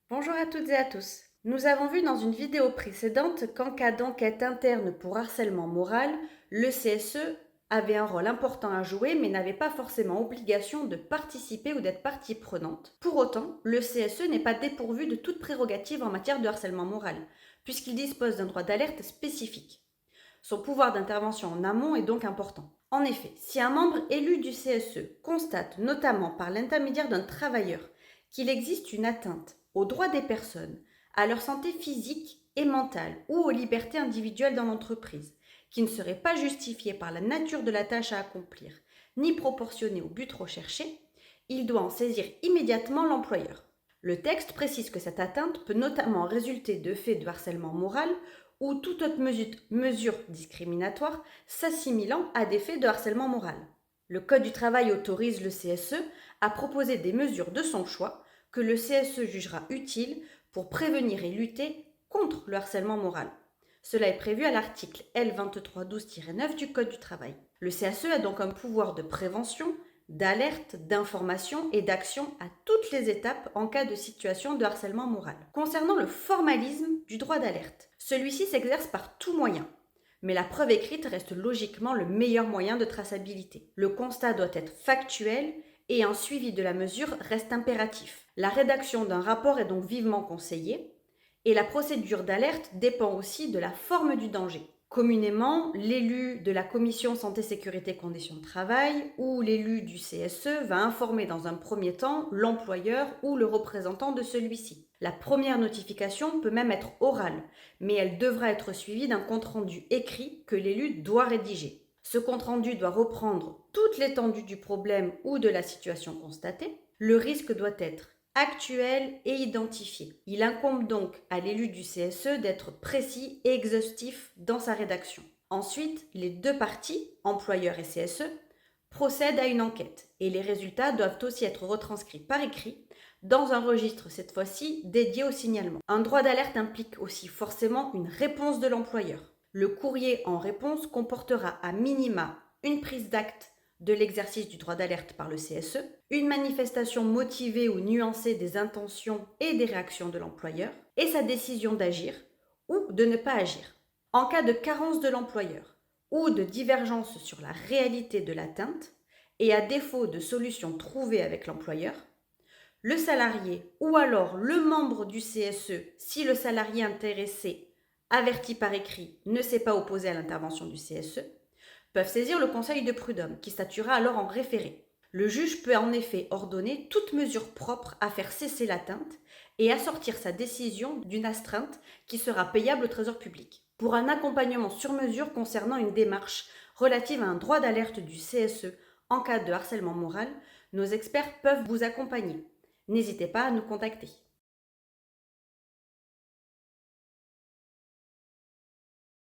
Bonjour à toutes et à tous. Nous avons vu dans une vidéo précédente qu'en cas d'enquête interne pour harcèlement moral, le CSE avait un rôle important à jouer mais n'avait pas forcément obligation de participer ou d'être partie prenante. Pour autant, le CSE n'est pas dépourvu de toute prérogative en matière de harcèlement moral, puisqu'il dispose d'un droit d'alerte spécifique. Son pouvoir d'intervention en amont est donc important. En effet, si un membre élu du CSE constate, notamment par l'intermédiaire d'un travailleur, qu'il existe une atteinte aux droits des personnes, à leur santé physique et mentale ou aux libertés individuelles dans l'entreprise, qui ne serait pas justifiée par la nature de la tâche à accomplir, ni proportionnée au but recherché, il doit en saisir immédiatement l'employeur. Le texte précise que cette atteinte peut notamment résulter de faits de harcèlement moral ou toute autre mesure discriminatoire s'assimilant à des faits de harcèlement moral. Le Code du travail autorise le CSE à proposer des mesures de son choix que le CSE jugera utiles pour prévenir et lutter contre le harcèlement moral. Cela est prévu à l'article L2312-9 du Code du travail. Le CSE a donc un pouvoir de prévention, d'alerte, d'information et d'action à toutes les étapes en cas de situation de harcèlement moral. Concernant le formalisme du droit d'alerte, celui-ci s'exerce par tout moyen, mais la preuve écrite reste logiquement le meilleur moyen de traçabilité. Le constat doit être factuel et un suivi de la mesure reste impératif. La rédaction d'un rapport est donc vivement conseillée et la procédure d'alerte dépend aussi de la forme du danger. Communément, l'élu de la commission santé, sécurité, conditions de travail ou l'élu du CSE va informer dans un premier temps l'employeur ou le représentant de celui-ci. La première notification peut même être orale, mais elle devra être suivie d'un compte-rendu écrit que l'élu doit rédiger. Ce compte-rendu doit reprendre toute l'étendue du problème ou de la situation constatée. Le risque doit être actuel et identifié. Il incombe donc à l'élu du CSE d'être précis et exhaustif dans sa rédaction. Ensuite, les deux parties, employeur et CSE, procèdent à une enquête et les résultats doivent aussi être retranscrits par écrit dans un registre cette fois-ci dédié au signalement. Un droit d'alerte implique aussi forcément une réponse de l'employeur. Le courrier en réponse comportera à minima une prise d'acte de l'exercice du droit d'alerte par le CSE, une manifestation motivée ou nuancée des intentions et des réactions de l'employeur, et sa décision d'agir ou de ne pas agir. En cas de carence de l'employeur ou de divergence sur la réalité de l'atteinte, et à défaut de solution trouvée avec l'employeur, le salarié ou alors le membre du CSE, si le salarié intéressé, averti par écrit, ne s'est pas opposé à l'intervention du CSE, peuvent saisir le conseil de prud'homme, qui statuera alors en référé. Le juge peut en effet ordonner toute mesure propre à faire cesser l'atteinte et assortir sa décision d'une astreinte qui sera payable au trésor public. Pour un accompagnement sur mesure concernant une démarche relative à un droit d'alerte du CSE en cas de harcèlement moral, nos experts peuvent vous accompagner. N'hésitez pas à nous contacter.